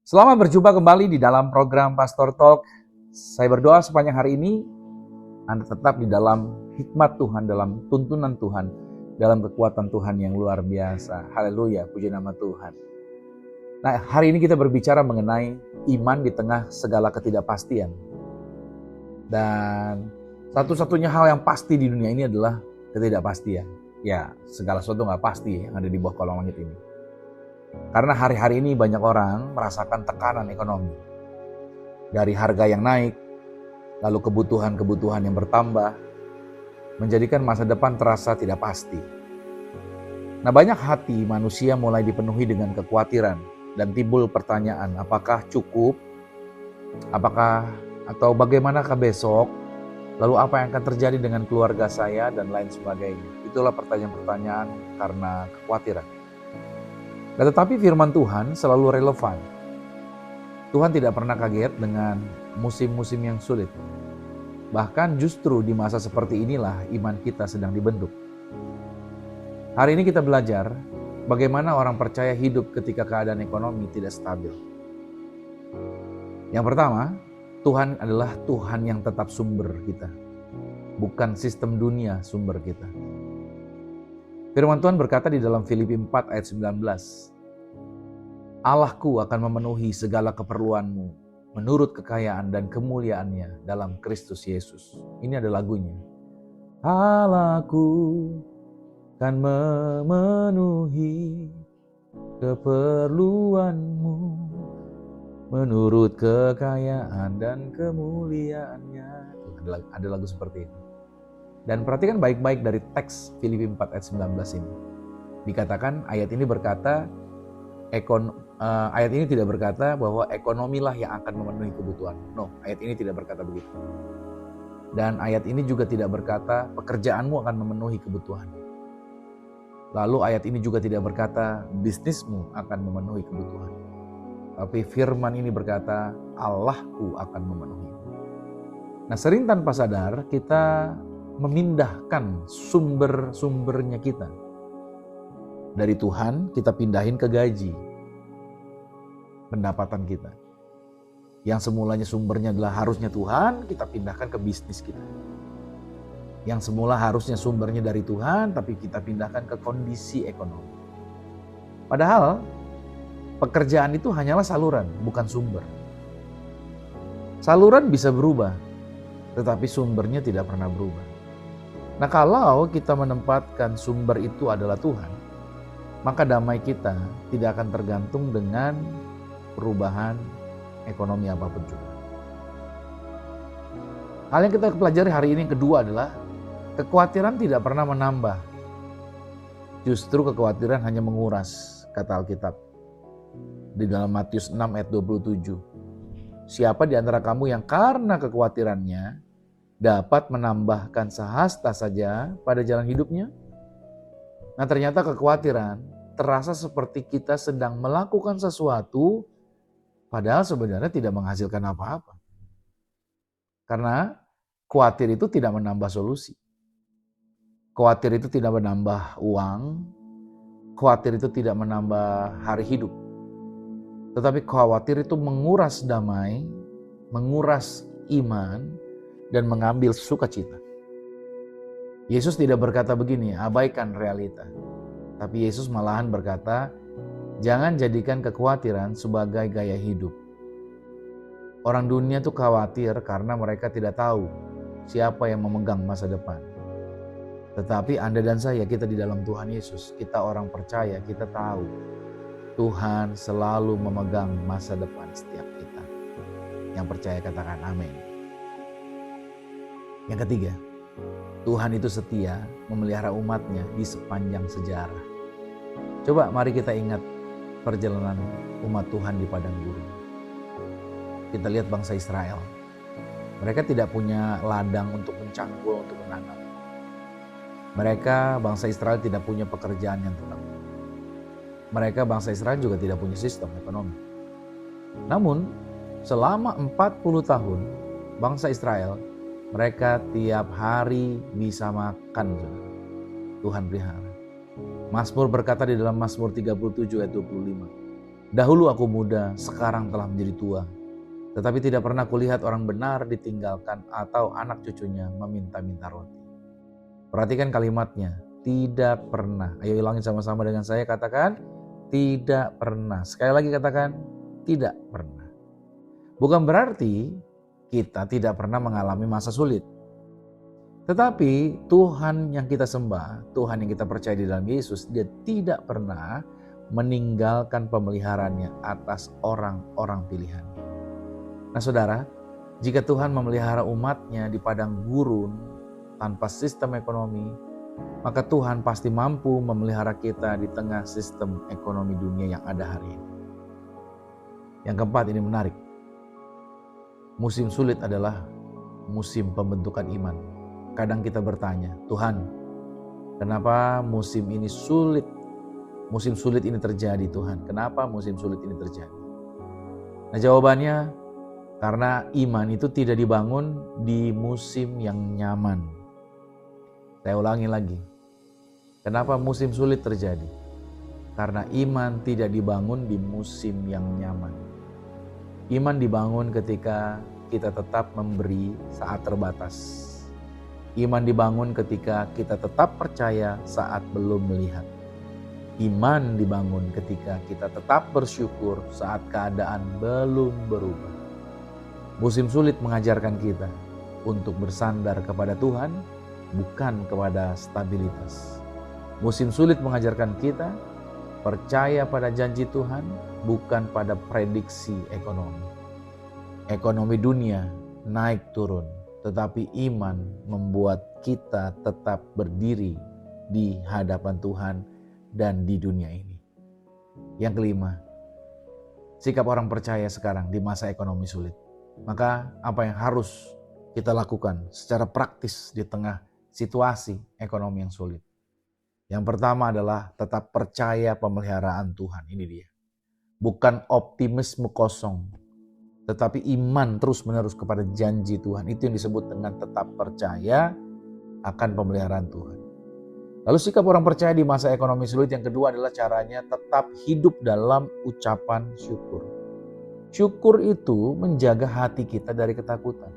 Selamat berjumpa kembali di dalam program Pastor Talk. Saya berdoa sepanjang hari ini Anda tetap di dalam hikmat Tuhan, dalam tuntunan Tuhan, dalam kekuatan Tuhan yang luar biasa. Haleluya, puji nama Tuhan. Nah, hari ini kita berbicara mengenai iman di tengah segala ketidakpastian. Dan satu-satunya hal yang pasti di dunia ini adalah ketidakpastian. Ya, segala sesuatu nggak pasti yang ada di bawah kolong langit ini. Karena hari-hari ini banyak orang merasakan tekanan ekonomi. Dari harga yang naik, lalu kebutuhan-kebutuhan yang bertambah, menjadikan masa depan terasa tidak pasti. Nah, banyak hati manusia mulai dipenuhi dengan kekhawatiran dan timbul pertanyaan, apakah cukup? Atau bagaimanakah besok? Lalu apa yang akan terjadi dengan keluarga saya dan lain sebagainya? Itulah pertanyaan-pertanyaan karena kekhawatiran. Nah, tetapi firman Tuhan selalu relevan. Tuhan tidak pernah kaget dengan musim-musim yang sulit. Bahkan justru di masa seperti inilah iman kita sedang dibentuk. Hari ini kita belajar bagaimana orang percaya hidup ketika keadaan ekonomi tidak stabil. Yang pertama, Tuhan adalah Tuhan yang tetap sumber kita, bukan sistem dunia sumber kita. Firman Tuhan berkata di dalam Filipi 4 ayat 19, Allahku akan memenuhi segala keperluanmu menurut kekayaan dan kemuliaannya dalam Kristus Yesus. Ini ada lagunya. Allahku akan memenuhi keperluanmu menurut kekayaan dan kemuliaannya. Ada lagu seperti itu. Dan perhatikan baik-baik dari teks Filipi 4 ayat 19 ini. Dikatakan ayat ini berkata, ayat ini tidak berkata bahwa ekonomilah yang akan memenuhi kebutuhan. No, ayat ini tidak berkata begitu. Dan ayat ini juga tidak berkata pekerjaanmu akan memenuhi kebutuhan. Lalu ayat ini juga tidak berkata bisnismu akan memenuhi kebutuhan. Tapi firman ini berkata Allahku akan memenuhi. Nah, sering tanpa sadar kita memindahkan sumber-sumbernya kita. Dari Tuhan kita pindahin ke gaji, pendapatan kita. Yang semulanya sumbernya adalah harusnya Tuhan, kita pindahkan ke bisnis kita. Yang semula harusnya sumbernya dari Tuhan, tapi kita pindahkan ke kondisi ekonomi. Padahal pekerjaan itu hanyalah saluran, bukan sumber. Saluran bisa berubah, tetapi sumbernya tidak pernah berubah. Nah, kalau kita menempatkan sumber itu adalah Tuhan, maka damai kita tidak akan tergantung dengan perubahan ekonomi apapun juga. Hal yang kita pelajari hari ini yang kedua adalah kekhawatiran tidak pernah menambah. Justru kekhawatiran hanya menguras, kata Alkitab. Di dalam Matius 6 ayat 27. Siapa di antara kamu yang karena kekhawatirannya dapat menambahkan sehasta saja pada jalan hidupnya? Nah, ternyata kekhawatiran terasa seperti kita sedang melakukan sesuatu padahal sebenarnya tidak menghasilkan apa-apa. Karena khawatir itu tidak menambah solusi. Khawatir itu tidak menambah uang. Khawatir itu tidak menambah hari hidup. Tetapi khawatir itu menguras damai, menguras iman, dan mengambil sukacita. Yesus tidak berkata begini, abaikan realita. Tapi Yesus malahan berkata, jangan jadikan kekhawatiran sebagai gaya hidup. Orang dunia tuh khawatir karena mereka tidak tahu siapa yang memegang masa depan. Tetapi Anda dan saya, kita di dalam Tuhan Yesus, kita orang percaya, kita tahu Tuhan selalu memegang masa depan setiap kita. Yang percaya katakan amin. Yang ketiga, Tuhan itu setia memelihara umatnya di sepanjang sejarah. Coba mari kita ingat perjalanan umat Tuhan di padang gurun. Kita lihat bangsa Israel. Mereka tidak punya ladang untuk mencangkul, untuk menanam. Mereka bangsa Israel tidak punya pekerjaan yang tetap. Mereka bangsa Israel juga tidak punya sistem ekonomi. Namun selama 40 tahun bangsa Israel, mereka tiap hari bisa makan. Tuhan pelihara. Mazmur berkata di dalam Mazmur 37 ayat 25. Dahulu aku muda, sekarang telah menjadi tua. Tetapi tidak pernah kulihat orang benar ditinggalkan atau anak cucunya meminta-minta roti. Perhatikan kalimatnya, tidak pernah. Ayo ulangin sama-sama dengan saya, katakan, tidak pernah. Sekali lagi katakan, tidak pernah. Bukan berarti kita tidak pernah mengalami masa sulit. Tetapi Tuhan yang kita sembah, Tuhan yang kita percaya di dalam Yesus, Dia tidak pernah meninggalkan pemeliharaannya atas orang-orang pilihan. Nah saudara, jika Tuhan memelihara umatnya di padang gurun tanpa sistem ekonomi, maka Tuhan pasti mampu memelihara kita di tengah sistem ekonomi dunia yang ada hari ini. Yang keempat, ini menarik. Musim sulit adalah musim pembentukan iman. Kadang kita bertanya, Tuhan, kenapa musim ini sulit? Musim sulit ini terjadi, Tuhan. Kenapa musim sulit ini terjadi? Nah jawabannya, karena iman itu tidak dibangun di musim yang nyaman. Saya ulangi lagi. Kenapa musim sulit terjadi? Karena iman tidak dibangun di musim yang nyaman. Iman dibangun ketika kita tetap memberi saat terbatas. Iman dibangun ketika kita tetap percaya saat belum melihat. Iman dibangun ketika kita tetap bersyukur saat keadaan belum berubah. Musim sulit mengajarkan kita untuk bersandar kepada Tuhan, bukan kepada stabilitas. Musim sulit mengajarkan kita percaya pada janji Tuhan, bukan pada prediksi ekonomi. Ekonomi dunia naik turun, tetapi iman membuat kita tetap berdiri di hadapan Tuhan dan di dunia ini. Yang kelima, sikap orang percaya sekarang di masa ekonomi sulit. Maka apa yang harus kita lakukan secara praktis di tengah situasi ekonomi yang sulit? Yang pertama adalah tetap percaya pemeliharaan Tuhan. Ini dia. Bukan optimisme kosong, tetapi iman terus-menerus kepada janji Tuhan. Itu yang disebut dengan tetap percaya akan pemeliharaan Tuhan. Lalu sikap orang percaya di masa ekonomi sulit yang kedua adalah caranya tetap hidup dalam ucapan syukur. Syukur itu menjaga hati kita dari ketakutan.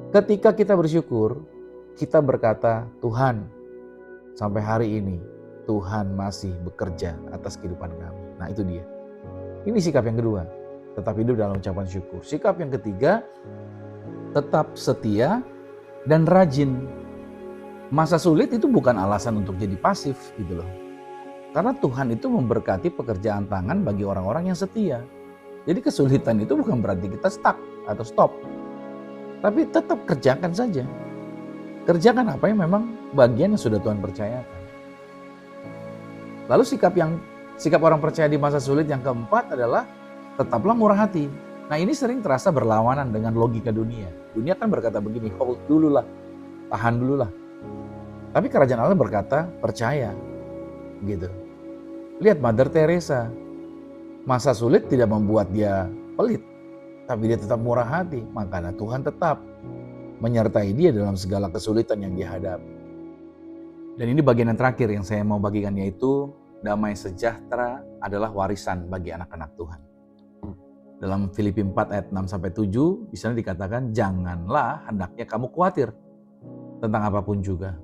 Ketika kita bersyukur, kita berkata, Tuhan, sampai hari ini Tuhan masih bekerja atas kehidupan kami. Nah itu dia. Ini sikap yang kedua, tetap hidup dalam ucapan syukur. Sikap yang ketiga, tetap setia dan rajin. Masa sulit itu bukan alasan untuk jadi pasif gitu loh. Karena Tuhan itu memberkati pekerjaan tangan bagi orang-orang yang setia. Jadi kesulitan itu bukan berarti kita stuck atau stop. Tapi tetap kerjakan saja. Kerjakan apa yang memang bagian yang sudah Tuhan percayakan. Lalu sikap orang percaya di masa sulit yang keempat adalah tetaplah murah hati. Nah ini sering terasa berlawanan dengan logika dunia. Dunia kan berkata begini, hold dulu lah, tahan dulu lah. Tapi kerajaan Allah berkata, percaya. Gitu. Lihat Mother Teresa. Masa sulit tidak membuat dia pelit. Tapi dia tetap murah hati. Makanya Tuhan tetap menyertai dia dalam segala kesulitan yang dia hadapi. Dan ini bagian yang terakhir yang saya mau bagikan, yaitu damai sejahtera adalah warisan bagi anak-anak Tuhan. Dalam Filipi 4 ayat 6-7, di sana dikatakan, janganlah hendaknya kamu khawatir tentang apapun juga.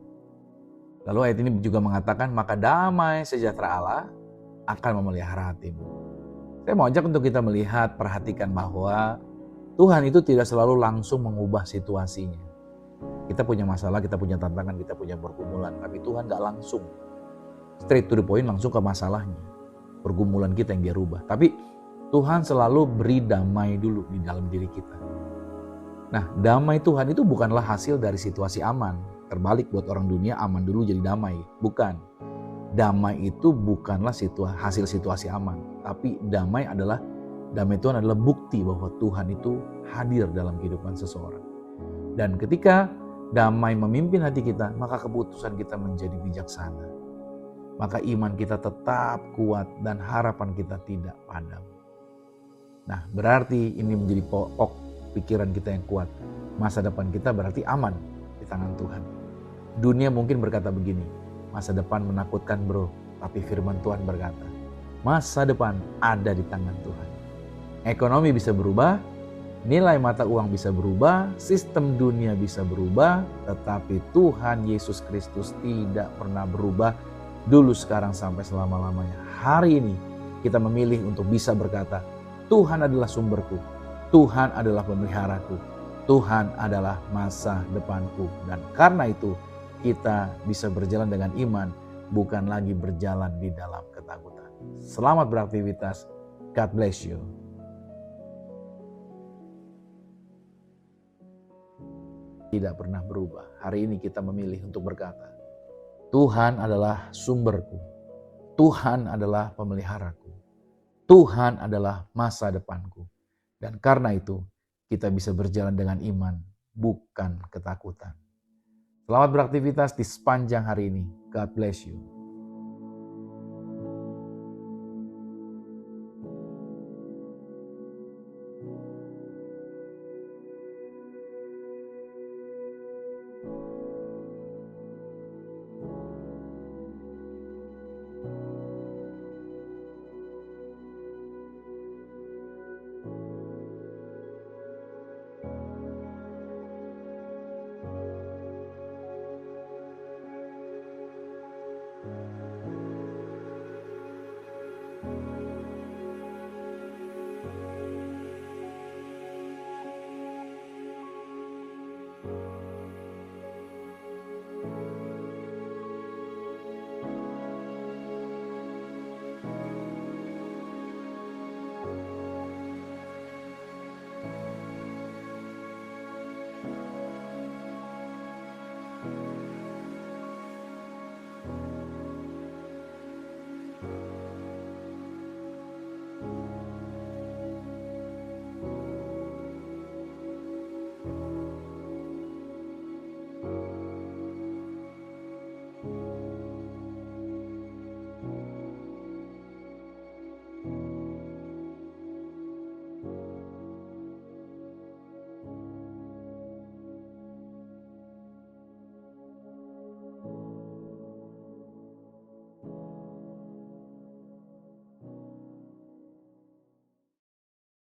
Lalu ayat ini juga mengatakan, maka damai sejahtera Allah akan memelihara hatimu. Saya mau ajak untuk kita melihat, perhatikan bahwa Tuhan itu tidak selalu langsung mengubah situasinya. Kita punya masalah, kita punya tantangan, kita punya pergumulan. Tapi Tuhan gak langsung, straight to the point, langsung ke masalahnya. Pergumulan kita yang dia rubah. Tapi Tuhan selalu beri damai dulu di dalam diri kita. Nah, damai Tuhan itu bukanlah hasil dari situasi aman. Terbalik buat orang dunia, aman dulu jadi damai. Bukan. Damai itu bukanlah hasil situasi aman. Tapi damai Tuhan adalah bukti bahwa Tuhan itu hadir dalam kehidupan seseorang. Dan ketika damai memimpin hati kita, maka keputusan kita menjadi bijaksana. Maka iman kita tetap kuat dan harapan kita tidak padam. Nah, berarti ini menjadi pokok pikiran kita yang kuat. Masa depan kita berarti aman di tangan Tuhan. Dunia mungkin berkata begini, masa depan menakutkan bro, tapi firman Tuhan berkata, Masa depan ada di tangan Tuhan. Ekonomi bisa berubah, nilai mata uang bisa berubah, sistem dunia bisa berubah, tetapi Tuhan Yesus Kristus tidak pernah berubah dulu, sekarang, sampai selama-lamanya. Hari ini kita memilih untuk bisa berkata, Tuhan adalah sumberku, Tuhan adalah pemeliharaku, Tuhan adalah masa depanku. Dan karena itu kita bisa berjalan dengan iman, bukan lagi berjalan di dalam ketakutan. Selamat beraktivitas. God bless you. Tidak pernah berubah. Hari ini kita memilih untuk berkata, Tuhan adalah sumberku, Tuhan adalah pemeliharaku, Tuhan adalah masa depanku. Dan karena itu kita bisa berjalan dengan iman, bukan ketakutan. Selamat beraktivitas di sepanjang hari ini. God bless you.